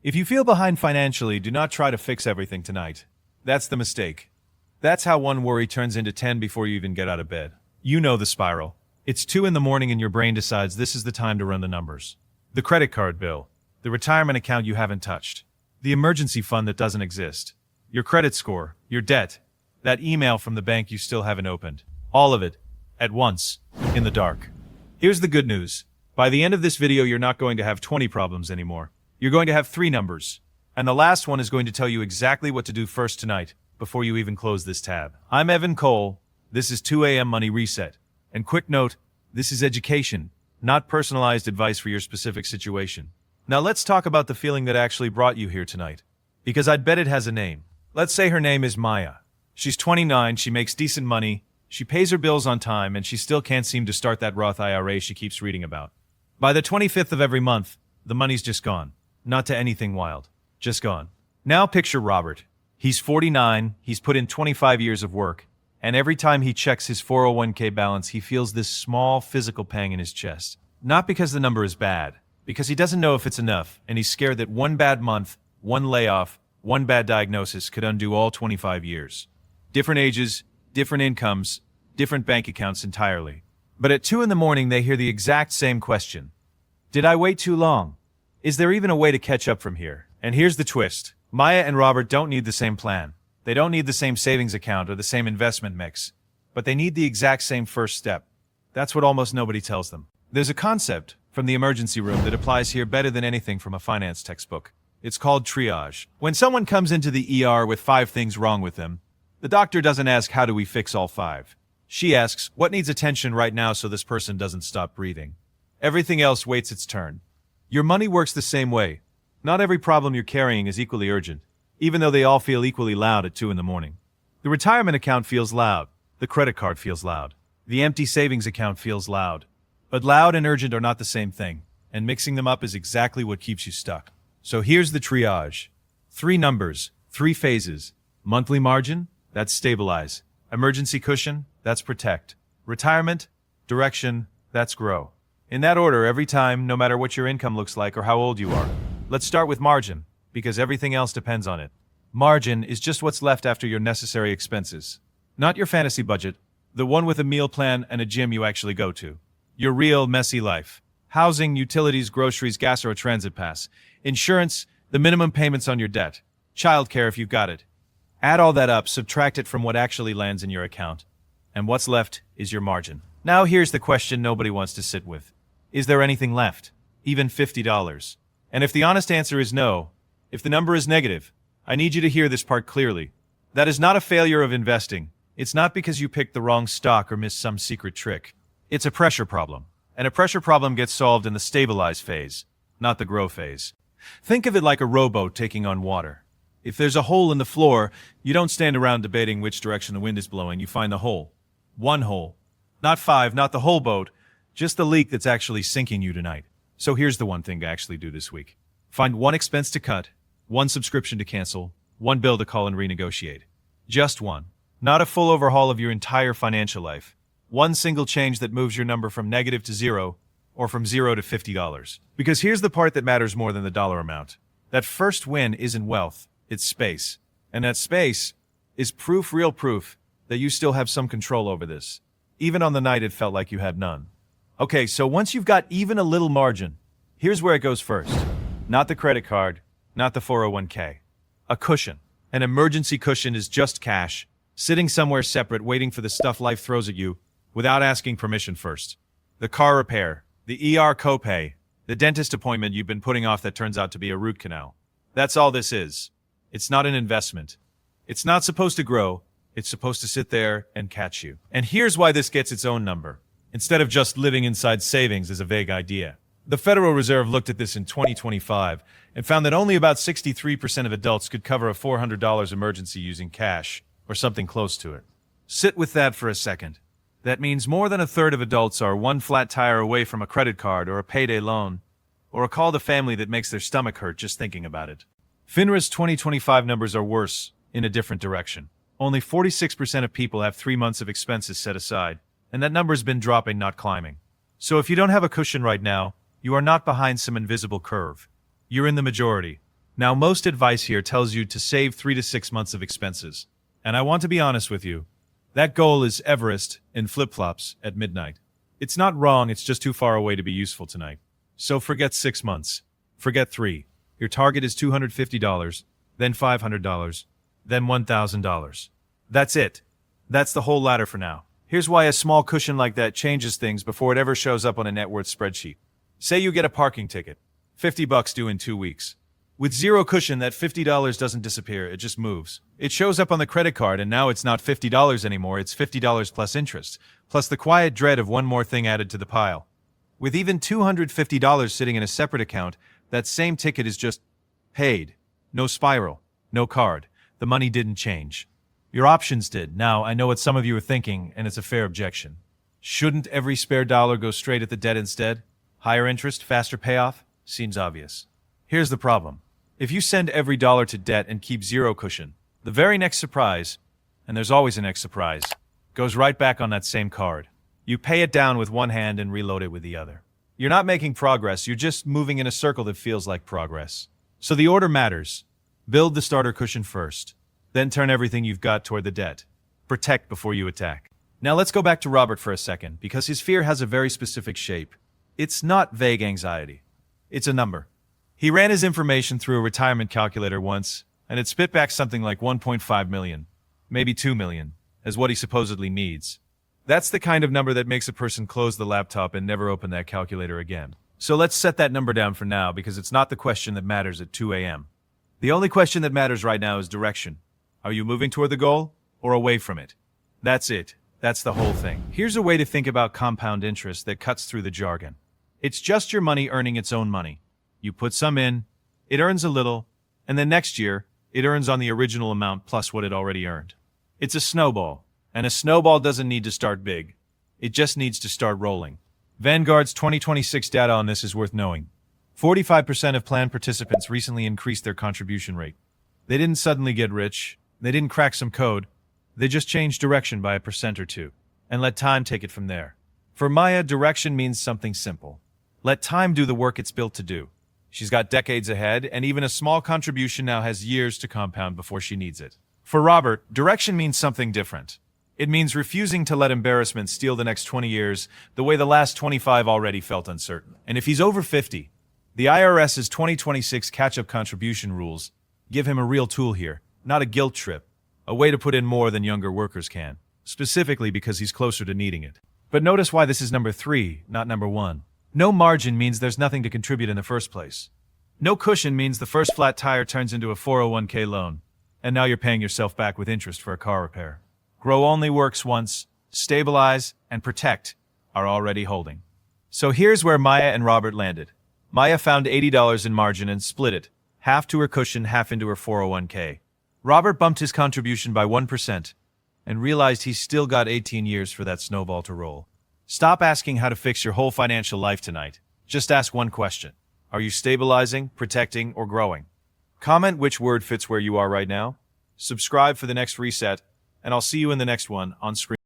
If you feel behind financially, do not try to fix everything tonight. That's the mistake. That's how one worry turns into 10 before you even get out of bed. You know the spiral. It's 2 in the morning and your brain decides this is the time to run the numbers. The credit card bill, the retirement account you haven't touched, the emergency fund that doesn't exist, your credit score, your debt, that email from the bank you still haven't opened. All of it, at once, in the dark. Here's the good news. By the end of this video, you're not going to have 20 problems anymore. You're going to have 3 numbers. And the last one is going to tell you exactly what to do first tonight, before you even close this tab. I'm Evan Cole. This is 2 a.m. Money Reset. And quick note, this is education, not personalized advice for your specific situation. Now let's talk about the feeling that actually brought you here tonight. Because I'd bet it has a name. Let's say her name is Maya. She's 29, she makes decent money, she pays her bills on time, and she still can't seem to start that Roth IRA she keeps reading about. By the 25th of every month, the money's just gone. Not to anything wild. Just gone. Now picture Robert. He's 49, he's put in 25 years of work, and every time he checks his 401k balance, he feels this small physical pang in his chest. Not because the number is bad, because he doesn't know if it's enough, and he's scared that one bad month, one layoff, one bad diagnosis could undo all 25 years. Different ages, different incomes, different bank accounts entirely. But at 2 in the morning, they hear the exact same question. Did I wait too long? Is there even a way to catch up from here? And here's the twist. Maya and Robert don't need the same plan. They don't need the same savings account or the same investment mix. But they need the exact same first step. That's what almost nobody tells them. There's a concept from the emergency room that applies here better than anything from a finance textbook. It's called triage. When someone comes into the ER with 5 things wrong with them, the doctor doesn't ask, how do we fix all 5? She asks, what needs attention right now so this person doesn't stop breathing? Everything else waits its turn. Your money works the same way. Not every problem you're carrying is equally urgent, even though they all feel equally loud at 2 in the morning. The retirement account feels loud. The credit card feels loud. The empty savings account feels loud. But loud and urgent are not the same thing, and mixing them up is exactly what keeps you stuck. So here's the triage. 3 numbers, 3 phases. Monthly margin, that's stabilize. Emergency cushion, that's protect. Retirement, direction, that's grow. In that order every time, no matter what your income looks like or how old you are. Let's start with margin, because everything else depends on it. Margin is just what's left after your necessary expenses. Not your fantasy budget, the one with a meal plan and a gym you actually go to. Your real, messy life. Housing, utilities, groceries, gas or a transit pass. Insurance, the minimum payments on your debt. Childcare if you've got it. Add all that up, subtract it from what actually lands in your account. And what's left is your margin. Now here's the question nobody wants to sit with. Is there anything left? Even $50? And if the honest answer is no, if the number is negative, I need you to hear this part clearly. That is not a failure of investing. It's not because you picked the wrong stock or missed some secret trick. It's a pressure problem. And a pressure problem gets solved in the stabilize phase, not the grow phase. Think of it like a rowboat taking on water. If there's a hole in the floor, you don't stand around debating which direction the wind is blowing, you find the hole. One hole. Not 5, not the whole boat, just the leak that's actually sinking you tonight. So here's the one thing to actually do this week. Find 1 expense to cut, 1 subscription to cancel, 1 bill to call and renegotiate. Just 1. Not a full overhaul of your entire financial life. 1 single change that moves your number from negative to 0, or from 0 to $50. Because here's the part that matters more than the dollar amount. That first win isn't wealth, it's space. And that space is proof, real proof, that you still have some control over this. Even on the night it felt like you had none. Okay, so once you've got even a little margin, here's where it goes first. Not the credit card, not the 401k. A cushion. An emergency cushion is just cash, sitting somewhere separate waiting for the stuff life throws at you without asking permission first. The car repair, the ER copay, the dentist appointment you've been putting off that turns out to be a root canal. That's all this is. It's not an investment. It's not supposed to grow. It's supposed to sit there and catch you. And here's why this gets its own number. Instead of just living inside savings as a vague idea. The Federal Reserve looked at this in 2025 and found that only about 63% of adults could cover a $400 emergency using cash, or something close to it. Sit with that for a second. That means more than a third of adults are 1 flat tire away from a credit card or a payday loan, or a call to family that makes their stomach hurt just thinking about it. FINRA's 2025 numbers are worse, in a different direction. Only 46% of people have 3 months of expenses set aside, and that number's been dropping, not climbing. So if you don't have a cushion right now, you are not behind some invisible curve. You're in the majority. Now, most advice here tells you to save 3 to 6 months of expenses. And I want to be honest with you. That goal is Everest in flip-flops at midnight. It's not wrong, it's just too far away to be useful tonight. So forget 6 months. Forget 3. Your target is $250, then $500, then $1,000. That's it. That's the whole ladder for now. Here's why a small cushion like that changes things before it ever shows up on a net worth spreadsheet. Say you get a parking ticket. $50 due in 2 weeks. With zero cushion, that $50 doesn't disappear, it just moves. It shows up on the credit card, and now it's not $50 anymore, it's $50 plus interest, plus the quiet dread of one more thing added to the pile. With even $250 sitting in a separate account, that same ticket is just paid. No spiral, no card. The money didn't change. Your options did. Now, I know what some of you are thinking, and it's a fair objection. Shouldn't every spare dollar go straight at the debt instead? Higher interest, faster payoff? Seems obvious. Here's the problem. If you send every dollar to debt and keep zero cushion, the very next surprise, and there's always a next surprise, goes right back on that same card. You pay it down with one hand and reload it with the other. You're not making progress, you're just moving in a circle that feels like progress. So the order matters. Build the starter cushion first, then turn everything you've got toward the debt. Protect before you attack. Now let's go back to Robert for a second, because his fear has a very specific shape. It's not vague anxiety. It's a number. He ran his information through a retirement calculator once, and it spit back something like 1.5 million, maybe 2 million, as what he supposedly needs. That's the kind of number that makes a person close the laptop and never open that calculator again. So let's set that number down for now, because it's not the question that matters at 2 a.m. The only question that matters right now is direction. Are you moving toward the goal, or away from it? That's it. That's the whole thing. Here's a way to think about compound interest that cuts through the jargon. It's just your money earning its own money. You put some in, it earns a little, and then next year, it earns on the original amount plus what it already earned. It's a snowball, and a snowball doesn't need to start big. It just needs to start rolling. Vanguard's 2026 data on this is worth knowing. 45% of plan participants recently increased their contribution rate. They didn't suddenly get rich, they didn't crack some code, they just changed direction by 1% or 2, and let time take it from there. For Maya, direction means something simple. Let time do the work it's built to do. She's got decades ahead, and even a small contribution now has years to compound before she needs it. For Robert, direction means something different. It means refusing to let embarrassment steal the next 20 years the way the last 25 already felt uncertain. And if he's over 50, the IRS's 2026 catch-up contribution rules give him a real tool here, not a guilt trip, a way to put in more than younger workers can, specifically because he's closer to needing it. But notice why this is number 3, not number 1. No margin means there's nothing to contribute in the first place. No cushion means the first flat tire turns into a 401k loan, and now you're paying yourself back with interest for a car repair. Grow only works once, stabilize, and protect are already holding. So here's where Maya and Robert landed. Maya found $80 in margin and split it, half to her cushion, half into her 401k. Robert bumped his contribution by 1% and realized he's still got 18 years for that snowball to roll. Stop asking how to fix your whole financial life tonight. Just ask one question. Are you stabilizing, protecting, or growing? Comment which word fits where you are right now. Subscribe for the next reset, and I'll see you in the next one on screen.